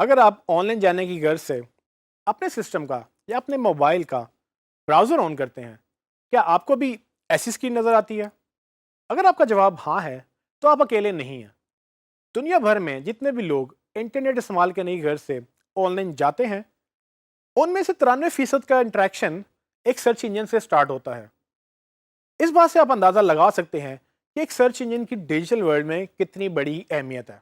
अगर आप ऑनलाइन जाने की गर्ज से अपने सिस्टम का या अपने मोबाइल का ब्राउज़र ऑन करते हैं, क्या आपको भी ऐसी स्क्रीन नज़र आती है? अगर आपका जवाब हाँ है, तो आप अकेले नहीं हैं। दुनिया भर में जितने भी लोग इंटरनेट इस्तेमाल करने की गर्ज से ऑनलाइन जाते हैं, उनमें से 93% का इंटरेक्शन एक सर्च इंजन से स्टार्ट होता है। इस बात से आप अंदाज़ा लगा सकते हैं कि एक सर्च इंजन की डिजिटल वर्ल्ड में कितनी बड़ी अहमियत है।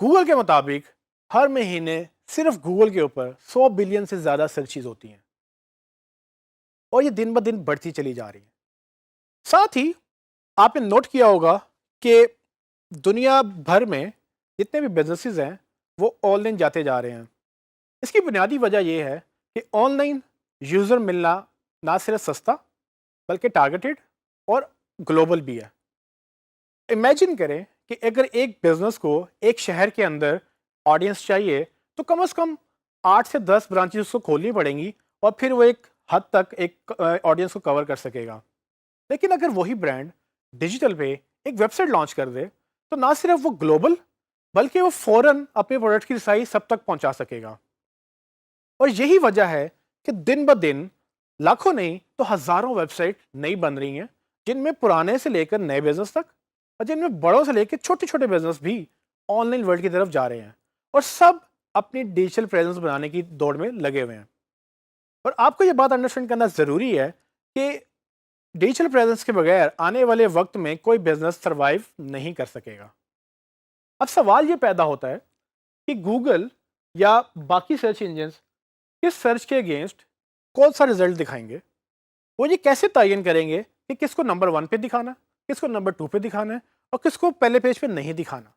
गूगल के मुताबिक हर महीने सिर्फ गूगल के ऊपर 100 बिलियन से ज़्यादा सर्चेज होती हैं और ये दिन ब दिन बढ़ती चली जा रही है। साथ ही आपने नोट किया होगा कि दुनिया भर में जितने भी बिजनेसेस हैं वो ऑनलाइन जाते जा रहे हैं। इसकी बुनियादी वजह यह है कि ऑनलाइन यूज़र मिलना ना सिर्फ सस्ता बल्कि टारगेटेड और ग्लोबल भी है। इमेजिन करें कि अगर एक बिजनेस को एक शहर के अंदर ऑडियंस चाहिए तो कम से कम 8 से 10 ब्रांचेस उसको खोलनी पड़ेंगी और फिर वो एक हद तक एक ऑडियंस को कवर कर सकेगा। लेकिन अगर वही ब्रांड डिजिटल पे एक वेबसाइट लॉन्च कर दे तो ना सिर्फ वो ग्लोबल बल्कि वो फौरन अपने प्रोडक्ट की रिसाई सब तक पहुंचा सकेगा। और यही वजह है कि दिन ब दिन लाखों नहीं तो हजारों वेबसाइट नई बन रही हैं, जिनमें पुराने से लेकर नए बिजनेस तक और जिनमें बड़ों से लेकर छोटे छोटे बिजनेस भी ऑनलाइन वर्ल्ड की तरफ जा रहे हैं और सब अपनी डिजिटल प्रेजेंस बनाने की दौड़ में लगे हुए हैं। और आपको ये बात अंडरस्टैंड करना ज़रूरी है कि डिजिटल प्रेजेंस के बगैर आने वाले वक्त में कोई बिजनेस सरवाइव नहीं कर सकेगा। अब सवाल ये पैदा होता है कि गूगल या बाकी सर्च इंजन किस सर्च के अगेंस्ट कौन सा रिजल्ट दिखाएंगे। वो ये कैसे तयन करेंगे कि किसको नंबर 1 पे दिखाना, किसको नंबर 2 पे दिखाना है और किसको पहले पेज पे नहीं दिखाना।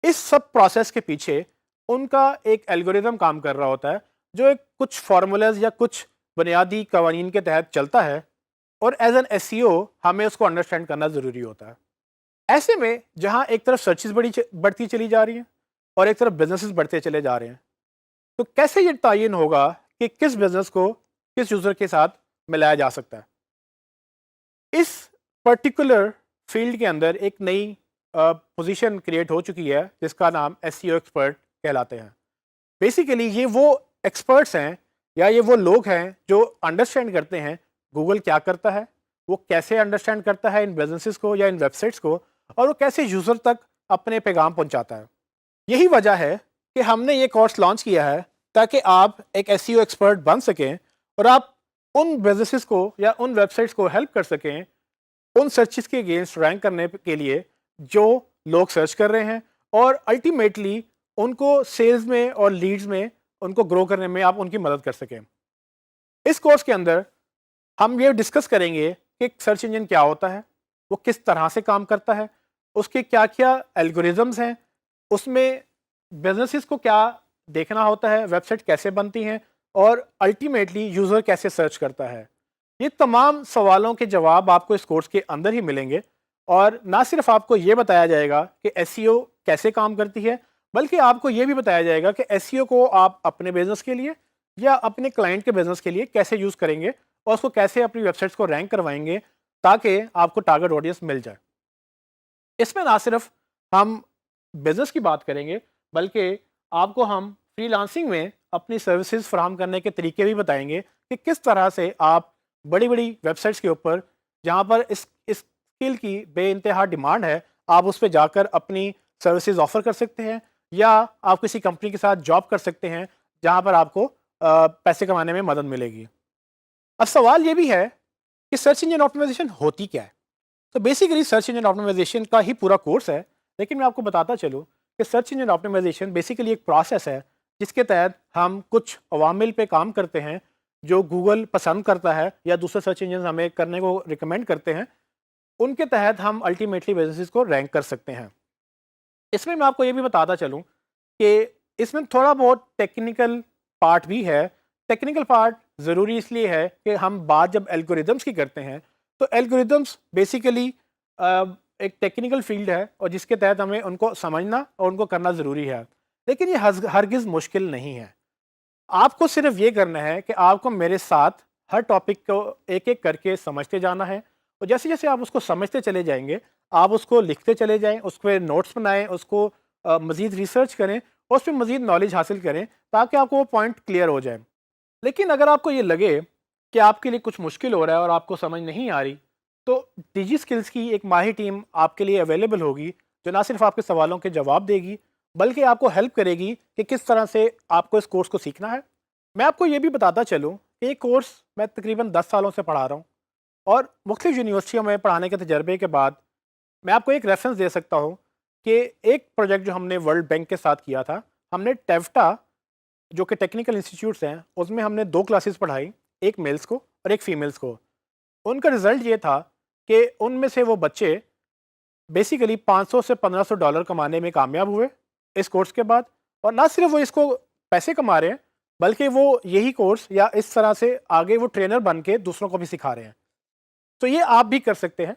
इस सब प्रोसेस के पीछे उनका एक एल्गोरिदम काम कर रहा होता है, जो एक कुछ फार्मूलाज या कुछ बुनियादी कवानीन के तहत चलता है और एज एन एसईओ हमें उसको अंडरस्टैंड करना ज़रूरी होता है। ऐसे में जहां एक तरफ सर्चेस बढ़ती चली जा रही हैं और एक तरफ बिजनेसेस बढ़ते चले जा रहे हैं, तो कैसे ये तयन होगा कि किस बिजनेस को किस यूज़र के साथ मिलाया जा सकता है। इस पर्टिकुलर फील्ड के अंदर एक नई पोजीशन क्रिएट हो चुकी है जिसका नाम एसईओ एक्सपर्ट कहलाते हैं। बेसिकली ये वो एक्सपर्ट्स हैं या ये वो लोग हैं जो अंडरस्टैंड करते हैं गूगल क्या करता है, वो कैसे अंडरस्टैंड करता है इन बिजनेसेस को या इन वेबसाइट्स को, और वो कैसे यूज़र तक अपने पैगाम पहुंचाता है। यही वजह है कि हमने ये कोर्स लॉन्च किया है ताकि आप एक एसईओ एक्सपर्ट बन सकें और आप उन बिजनेसेस को या उन वेबसाइट्स को हेल्प कर सकें उन सर्चेस के अगेंस्ट रैंक करने के लिए जो लोग सर्च कर रहे हैं, और अल्टीमेटली उनको सेल्स में और लीड्स में उनको ग्रो करने में आप उनकी मदद कर सकें। इस कोर्स के अंदर हम ये डिस्कस करेंगे कि सर्च इंजन क्या होता है, वो किस तरह से काम करता है, उसके क्या क्या एल्गोरिदम्स हैं, उसमें बिजनेसेस को क्या देखना होता है, वेबसाइट कैसे बनती हैं और अल्टीमेटली यूज़र कैसे सर्च करता है। ये तमाम सवालों के जवाब आपको इस कोर्स के अंदर ही मिलेंगे और ना सिर्फ आपको ये बताया जाएगा कि एसईओ कैसे काम करती है, बल्कि आपको ये भी बताया जाएगा कि एसईओ को आप अपने बिजनेस के लिए या अपने क्लाइंट के बिजनेस के लिए कैसे यूज़ करेंगे और उसको कैसे अपनी वेबसाइट्स को रैंक करवाएंगे ताकि आपको टारगेट ऑडियंस मिल जाए। इसमें ना सिर्फ हम बिजनेस की बात करेंगे बल्कि आपको हम फ्रीलांसिंग में अपनी सर्विसेज फराहम करने के तरीके भी बताएंगे कि किस तरह से आप बड़ी बड़ी वेबसाइट्स के ऊपर जहाँ पर इस स्किल की बेइंतहा डिमांड है, आप उस पर जाकर अपनी सर्विसेज ऑफर कर सकते हैं या आप किसी कंपनी के साथ जॉब कर सकते हैं जहाँ पर आपको पैसे कमाने में मदद मिलेगी। अब सवाल ये भी है कि सर्च इंजन ऑप्टिमाइजेशन होती क्या है। तो बेसिकली सर्च इंजन ऑप्टिमाइजेशन का ही पूरा कोर्स है, लेकिन मैं आपको बताता चलूँ कि सर्च इंजन ऑप्टिमाइजेशन बेसिकली एक प्रोसेस है जिसके तहत हम कुछ अवामिल पे काम करते हैं जो गूगल पसंद करता है या दूसरे सर्च इंजन हमें करने को रिकमेंड करते हैं। उनके तहत हम अल्टीमेटली बिजनेसेस को रैंक कर सकते हैं। इसमें मैं आपको ये भी बताता चलूँ कि इसमें थोड़ा बहुत टेक्निकल पार्ट भी है। टेक्निकल पार्ट ज़रूरी इसलिए है कि हम बात जब एल्गोरिदम्स की करते हैं तो एल्गोरिदम्स बेसिकली एक टेक्निकल फील्ड है और जिसके तहत हमें उनको समझना और उनको करना ज़रूरी है, लेकिन ये हरगिज़ मुश्किल नहीं है। आपको सिर्फ ये करना है कि आपको मेरे साथ हर टॉपिक को एक एक करके समझते जाना है और जैसे जैसे आप उसको समझते चले जाएंगे आप उसको लिखते चले जाएं, उस पर नोट्स बनाएं, उसको मज़ीद रिसर्च करें और उस पर मज़ीद नॉलेज हासिल करें ताकि आपको वो पॉइंट क्लियर हो जाए। लेकिन अगर आपको ये लगे कि आपके लिए कुछ मुश्किल हो रहा है और आपको समझ नहीं आ रही, तो डिजी स्किल्स की एक माहिर टीम आपके लिए अवेलेबल होगी, जो ना सिर्फ आपके सवालों के जवाब देगी बल्कि आपको हेल्प करेगी कि किस तरह से आपको इस कोर्स को सीखना है। मैं आपको ये भी बताता चलूँ कि ये कोर्स मैं तकरीबन 10 सालों से पढ़ा रहा हूँ और मुख्तलिफ यूनिवर्सिटियों में पढ़ाने के तजर्बे के बाद मैं आपको एक रेफरेंस दे सकता हूँ कि एक प्रोजेक्ट जो हमने वर्ल्ड बैंक के साथ किया था, हमने टेफ्टा जो कि टेक्निकल इंस्टीट्यूट्स हैं उसमें हमने 2 क्लासेस पढ़ाई, एक मेल्स को और एक फीमेल्स को। उनका रिज़ल्ट ये था कि उनमें से वो बच्चे बेसिकली 500 से $1500 कमाने में कामयाब हुए इस कोर्स के बाद। और ना सिर्फ वो इसको पैसे कमा रहे हैं, बल्कि वो यही कोर्स या इस तरह से आगे वो ट्रेनर बन के दूसरों को भी सिखा रहे हैं। तो ये आप भी कर सकते हैं।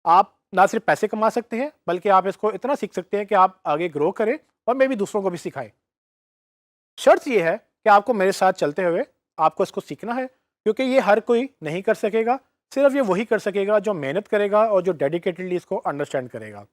आप ना सिर्फ पैसे कमा सकते हैं, बल्कि आप इसको इतना सीख सकते हैं कि आप आगे ग्रो करें और मे भी दूसरों को भी सिखाएं। शर्त ये है कि आपको मेरे साथ चलते हुए आपको इसको सीखना है, क्योंकि ये हर कोई नहीं कर सकेगा। सिर्फ ये वही कर सकेगा जो मेहनत करेगा और जो डेडिकेटेडली इसको अंडरस्टैंड करेगा।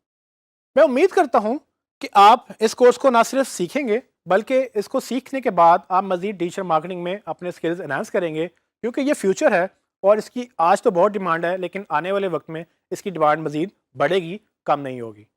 मैं उम्मीद करता हूँ कि आप इस कोर्स को ना सिर्फ सीखेंगे, बल्कि इसको सीखने के बाद आप मज़ीद डिजिटल मार्केटिंग में अपने स्किल्स एनहांस करेंगे, क्योंकि ये फ्यूचर है और इसकी आज तो बहुत डिमांड है, लेकिन आने वाले वक्त में इसकी डिमांड मज़ीद बढ़ेगी, कम नहीं होगी।